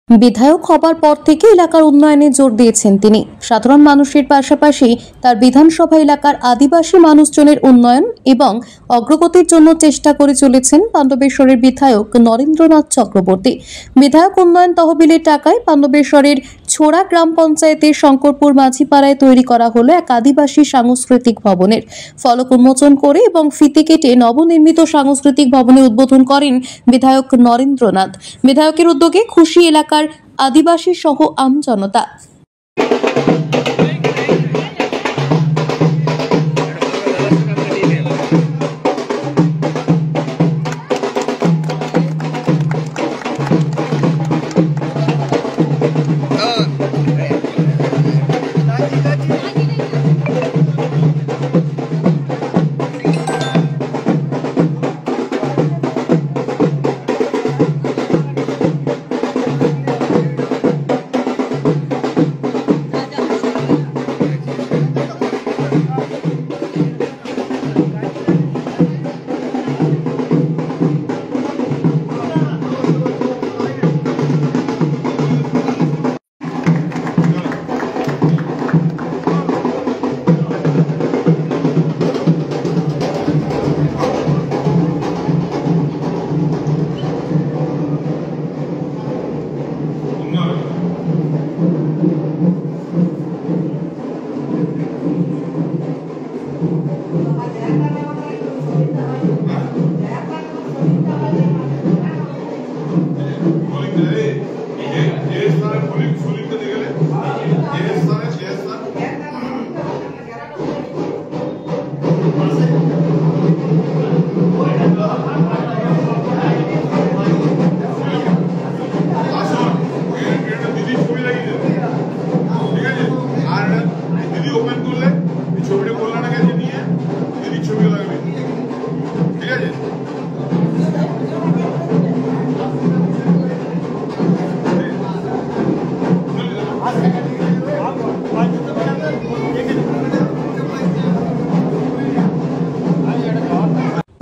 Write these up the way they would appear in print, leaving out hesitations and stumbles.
বিধায়ক হবার পর থেকে এলাকার উন্নয়নে জোর দিয়েছেন তিনি। সাধারণ মানুষের পাশাপাশি তার বিধানসভা এলাকার আদিবাসী মানুষজনের উন্নয়ন এবং অগ্রগতির জন্য চেষ্টা করে চলেছেন পাণ্ডবেশ্বরের বিধায়ক নরেন্দ্রনাথ চক্রবর্তী। বিধায়ক উন্নয়ন তহবিলের টাকায় পাণ্ডবেশ্বরের ছোড়া গ্রাম পঞ্চায়েতের শঙ্করপুর মাঝিপাড়ায় তৈরি করা হলো এক আদিবাসী সাংস্কৃতিক ভবনের ফলক উন্মোচন করে এবং ফিতে কেটে নবনির্মিত সাংস্কৃতিক ভবনের উদ্বোধন করেন বিধায়ক নরেন্দ্রনাথ। বিধায়কের উদ্যোগে খুশি এলাকার আদিবাসী সহ আমজনতা।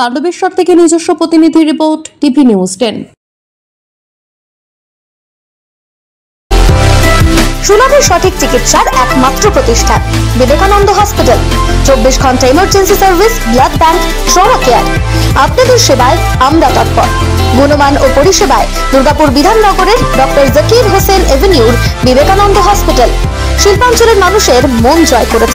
পাণ্ডবেশ্বর থেকে নিজস্ব প্রতিনিধি রিপোর্ট, টিভি নিউজ 10। সুলভে সঠিক চিকিৎসার একমাত্র প্রতিষ্ঠান বিবেকানন্দ হসপিটাল। 24 ঘন্টা emergency service, blood bank, trauma care. আপনাদের সেবায় আমরা তৎপর। গুণমান ও পরিষেবায় দুর্গাপুর বিধাননগরের ডক্টর জাকির হোসেন এভিনিউর বিবেকানন্দ হসপিটাল শিল্পাঞ্চলের মানুষের মন জয় করেছে।